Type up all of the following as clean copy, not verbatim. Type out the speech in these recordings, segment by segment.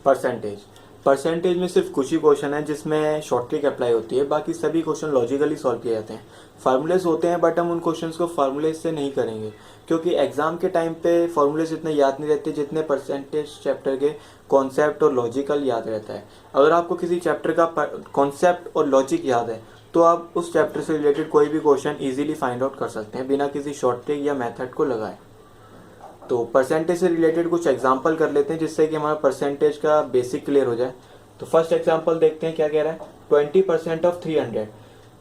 Percentage percentage में सिर्फ कुछ ही क्वेश्चन है जिसमें शॉर्ट ट्रिक अप्लाई होती है, बाकी सभी क्वेश्चन लॉजिकली सॉल्व किए जाते हैं। फार्मूलेस होते हैं बट हम उन क्वेश्चंस को फार्मूलेस से नहीं करेंगे, क्योंकि एग्जाम के टाइम पे फार्मूलेस इतने याद नहीं रहते जितने परसेंटेज चैप्टर के कॉन्सेप्ट और लॉजिकल याद रहता है। अगर आपको किसी चैप्टर का कॉन्सेप्ट और लॉजिक याद है तो आप उस चैप्टर से रिलेटेड कोई भी क्वेश्चन ईजिली फाइंड आउट कर सकते हैं बिना किसी शॉर्ट ट्रिक या मेथड को लगाए। तो परसेंटेज से रिलेटेड कुछ एग्जांपल कर लेते हैं जिससे कि हमारा परसेंटेज का बेसिक क्लियर हो जाए। तो फर्स्ट एग्जांपल देखते हैं क्या कह रहा है। 20% ऑफ 300।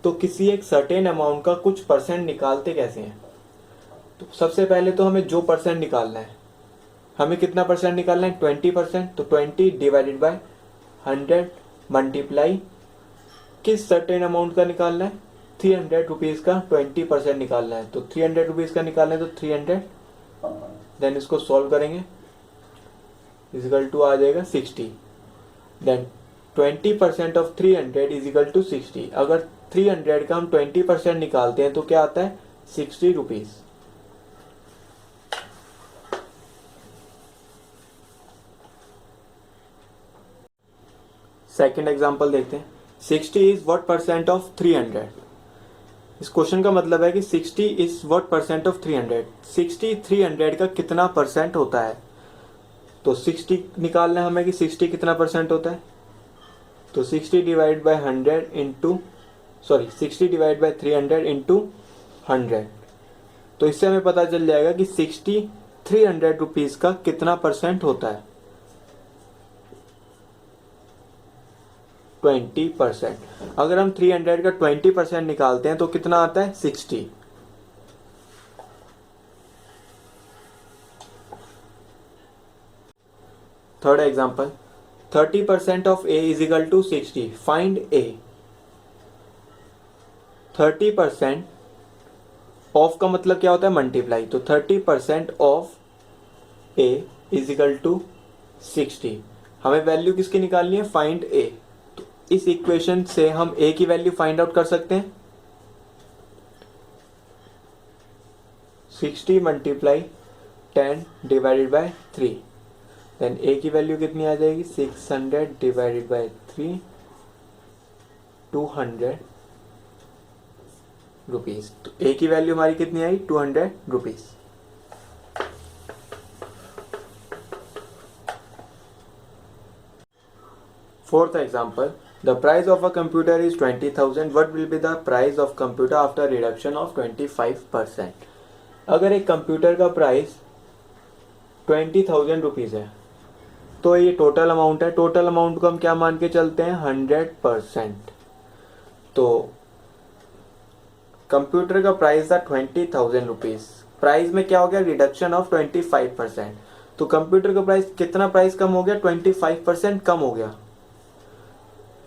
तो किसी एक सर्टेन अमाउंट का कुछ परसेंट निकालते कैसे हैं। तो सबसे पहले तो हमें जो परसेंट निकालना है, हमें कितना परसेंट निकालना है, 20%। तो 20 डिवाइडेड बाय 100 मल्टीप्लाई किस सर्टेन अमाउंट का निकालना है, 300 रुपीज़ का 20% निकालना है। तो 300 रुपीज़ का निकालना है तो 300, देन इसको सॉल्व करेंगे, इजिकल टू आ जाएगा 60। Then 20% of 300 is equal to 60। अगर 300 का हम 20% निकालते हैं तो क्या आता है, 60 रुपीज। सेकेंड एग्जाम्पल देखते हैं। 60 इज व्हाट परसेंट ऑफ 300। इस क्वेश्चन का मतलब है कि 60 इज व्हाट परसेंट ऑफ 300। 60 300 का कितना परसेंट होता है। तो 60 निकालना है हमें कि 60 कितना परसेंट होता है। तो 60 divide by 100 into 60 divide by 300 into 100। तो इससे हमें पता चल जाएगा कि 60 300 रुपीज का कितना परसेंट होता है, 20%। अगर हम 300 का 20% निकालते हैं तो कितना आता है, 60। Third example, 30% of a is equal to 60, find a. 30% of का मतलब क्या होता है, मल्टीप्लाई। तो 30% of a is equal to 60। हमें वैल्यू किसकी निकालनी है, फाइंड ए। तो इस इक्वेशन से हम ए की वैल्यू फाइंड आउट कर सकते हैं। 60 मल्टीप्लाई 10 डिवाइडेड बाय 3। देन ए की वैल्यू कितनी आ जाएगी, 600 डिवाइडेड बाय 3, 200 रुपीज। तो ए की वैल्यू हमारी कितनी आई, 200 rupees. Fourth example, the price of a computer is 20,000। What will be the price of computer after reduction of 25%। अगर एक कंप्यूटर का प्राइस 20,000 रुपीज है तो ये टोटल अमाउंट है। टोटल अमाउंट को हम क्या मान के चलते हैं, 100%। तो कंप्यूटर का प्राइस था 20,000 रुपीज। प्राइस में क्या हो गया, रिडक्शन ऑफ 25%। तो कंप्यूटर का प्राइस कितना, प्राइस कम हो गया, 25% कम हो गया।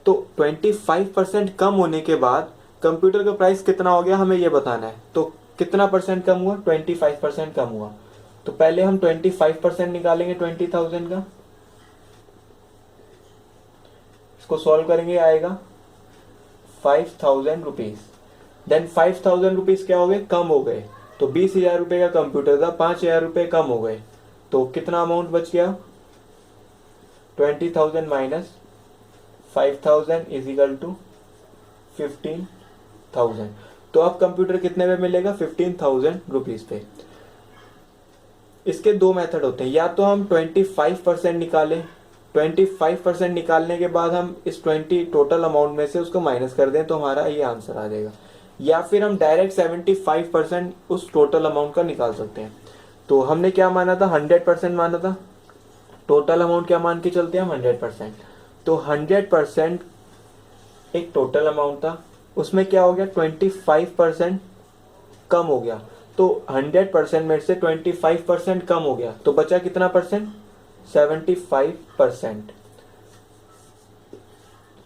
तो 25% कम होने के बाद कंप्यूटर का प्राइस कितना हो गया, हमें ये बताना है। तो कितना परसेंट कम हुआ, 25% कम हुआ। तो पहले हम 25% निकालेंगे 20,000 का, इसको सॉल्व करेंगे, आएगा 5,000 रुपीज। देन 5,000 रुपीज क्या हो गए, कम हो गए। तो 20,000 रुपए का कंप्यूटर था, 5,000 रुपए कम हो गए। तो कितना अमाउंट बच गया, 20,000 माइनस 5,000 इज इक्वल टू 15,000। तो अब कंप्यूटर कितने में मिलेगा, 15,000 रुपीज पे। इसके दो मेथड होते हैं, या तो हम 25% निकालें, 25% निकालने के बाद हम इस 20 टोटल अमाउंट में से उसको माइनस कर दें तो हमारा ये आंसर आ जाएगा। या फिर हम डायरेक्ट 75% उस टोटल अमाउंट का निकाल सकते हैं। तो हमने क्या माना था, 100% माना था। टोटल अमाउंट क्या मान के चलते हैं हम, 100%। तो 100% एक टोटल अमाउंट था, उसमें क्या हो गया, 25% कम हो गया। तो 100% में से 25% कम हो गया तो बचा कितना परसेंट, 75%।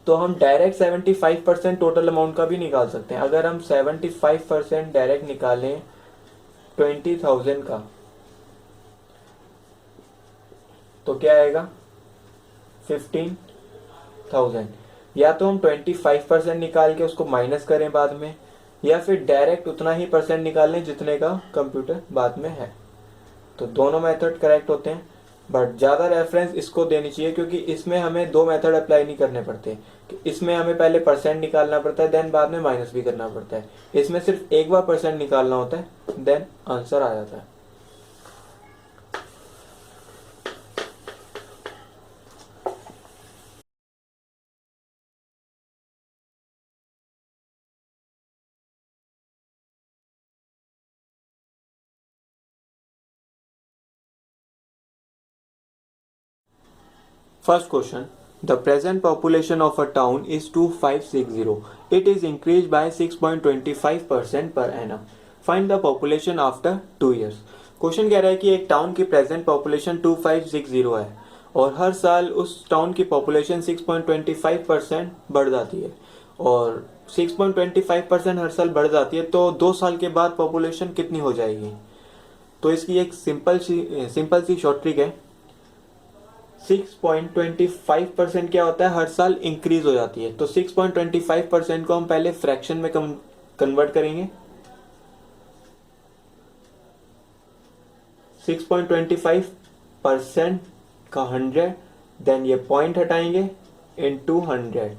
तो हम डायरेक्ट 75% टोटल अमाउंट का भी निकाल सकते हैं। अगर हम 75% डायरेक्ट निकालें 20,000 का तो क्या आएगा, 15,000। या तो हम 25% निकाल के उसको माइनस करें बाद में, या फिर डायरेक्ट उतना ही परसेंट निकालें जितने का कंप्यूटर बाद में है। तो दोनों मेथड करेक्ट होते हैं। बट ज़्यादा रेफरेंस इसको देनी चाहिए क्योंकि इसमें हमें दो मेथड अप्लाई नहीं करने पड़ते। कि इसमें हमें पहले परसेंट निकालना पड़ता है, देन बाद में माइनस भी करना पड़ता है। इसमें सिर्फ एक बार परसेंट निकालना होता है, देन आंसर आ जाता है। First question. The present population of a town is 2560. It is increased by 6.25% per annum. Find the population after 2 years. Question कह रहा है कि एक टाउन की प्रेजेंट पॉपुलेशन 2560 है और हर साल उस टाउन की पॉपुलेशन 6.25% बढ़ जाती है, और 6.25% हर साल बढ़ जाती है, तो 2 साल के बाद पॉपुलेशन कितनी हो जाएगी। तो इसकी एक सिंपल सी शॉर्ट ट्रिक है। 6.25% क्या होता है, हर साल इंक्रीज हो जाती है। तो 6.25% को हम पहले फ्रैक्शन में कन्वर्ट करेंगे। 6.25% का 100, देन ये पॉइंट हटाएंगे इनटू 100,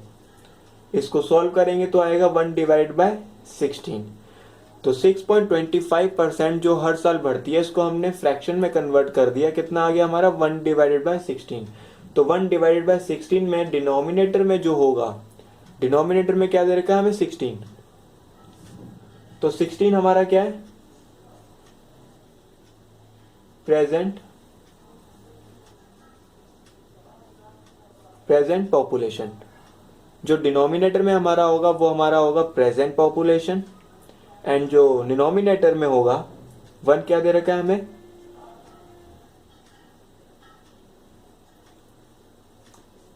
इसको सॉल्व करेंगे तो आएगा 1/16। तो 6.25% जो हर साल बढ़ती है, इसको हमने फ्रैक्शन में कन्वर्ट कर दिया। कितना आ गया हमारा, 1/16। तो 1/16 में डिनोमिनेटर में जो होगा, डिनोमिनेटर में क्या दे रखा है हमें, 16। तो 16 हमारा क्या है, प्रेजेंट पॉपुलेशन। जो डिनोमिनेटर में हमारा होगा वो हमारा होगा प्रेजेंट पॉपुलेशन, एंड जो डिनोमिनेटर में होगा 1 क्या दे रखा है हमें,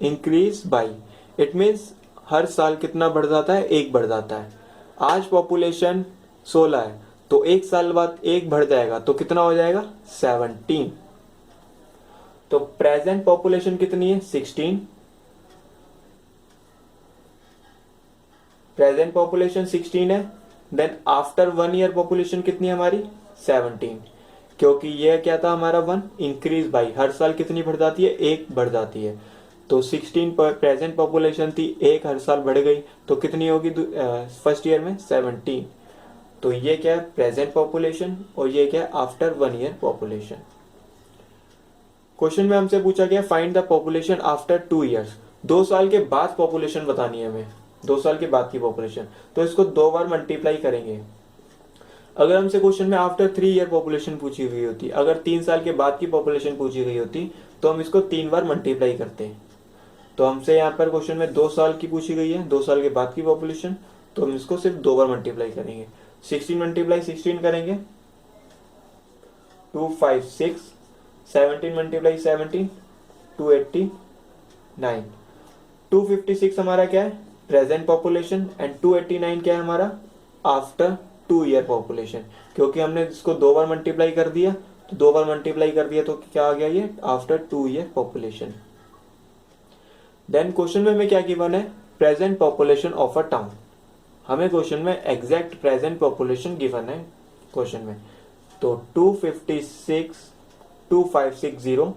इंक्रीज बाई। इट मीन्स हर साल कितना बढ़ जाता है, 1 बढ़ जाता है। आज पॉपुलेशन 16 है, तो 1 साल बाद 1 बढ़ जाएगा, तो कितना हो जाएगा, 17। तो प्रेजेंट पॉपुलेशन कितनी है, 16। प्रेजेंट पॉपुलेशन 16 है, देन आफ्टर 1 ईयर पॉपुलेशन कितनी है हमारी, 17। क्योंकि यह क्या था हमारा 1 इंक्रीज बाई, हर साल कितनी बढ़ जाती है, 1 बढ़ जाती है। तो 16 पर प्रेजेंट पॉपुलेशन थी, 1 हर साल बढ़ गई, तो कितनी होगी फर्स्ट ईयर में, 17। तो ये क्या है, प्रेजेंट पॉपुलेशन, और ये क्या है, आफ्टर 1 ईयर पॉपुलेशन। क्वेश्चन में हमसे पूछा गया find the population after 2 years. 2 साल के बाद पॉपुलेशन बतानी है हमें, 2 साल के बाद की पॉपुलेशन। तो इसको 2 बार मल्टीप्लाई करेंगे। अगर हमसे क्वेश्चन में आफ्टर 3 ईयर पॉपुलेशन पूछी हुई होती, अगर 3 साल के बाद की पॉपुलेशन पूछी गई होती, तो हम इसको 3 बार मल्टीप्लाई करते हैं। तो हमसे यहाँ पर क्वेश्चन में 2 साल की पूछी गई है, 2 साल के बाद की पॉपुलेशन, तो हम इसको सिर्फ 2 बार मल्टीप्लाई करेंगे। 16 मल्टीप्लाई 16 करेंगे, 256, 17 मल्टीप्लाई 17, 289। 256 हमारा क्या है, प्रेजेंट पॉपुलेशन, एंड 289 क्या है हमारा, आफ्टर 2 ईयर पॉपुलेशन। क्योंकि हमने इसको 2 बार मल्टीप्लाई कर दिया, तो 2 बार मल्टीप्लाई कर दिया तो क्या आ गया ये, after 2 year population. Then question में हमें क्या गिवन है, present population of a town. हमें क्वेश्चन में एग्जैक्ट प्रेजेंट पॉपुलेशन गिवन है क्वेश्चन में। तो 2560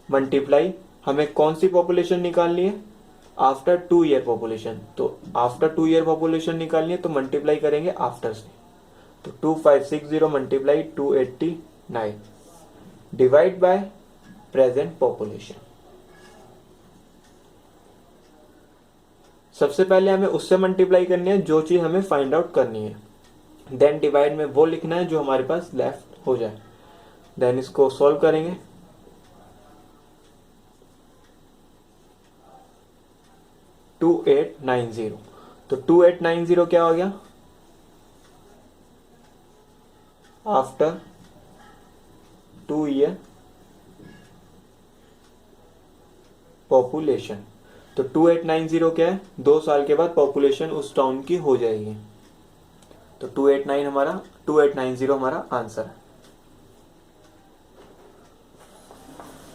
मल्टीप्लाई, हमें कौन सी पॉपुलेशन निकालनी है, आफ्टर 2 ईयर पॉपुलेशन। तो आफ्टर 2 ईयर पॉपुलेशन निकालनी है, तो मल्टीप्लाई करेंगे आफ्टर से। तो 2560 multiply 289 divide by present population. सबसे पहले हमें उससे मल्टीप्लाई करनी है जो चीज हमें फाइंड आउट करनी है, देन डिवाइड में वो लिखना है जो हमारे पास लेफ्ट हो जाए। देन इसको सॉल्व करेंगे, 2890। तो 2890 क्या हो गया, आफ्टर 2 ईयर पॉपुलेशन। तो 2890 क्या है, 2 साल के बाद पॉपुलेशन उस टाउन की हो जाएगी। तो 2890 हमारा आंसर है।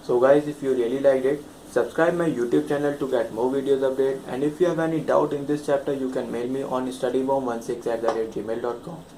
So guys, if you really liked it, subscribe my YouTube channel to get more videos update, and if you have any doubt in this chapter, you can mail me on studybomb16@gmail.com.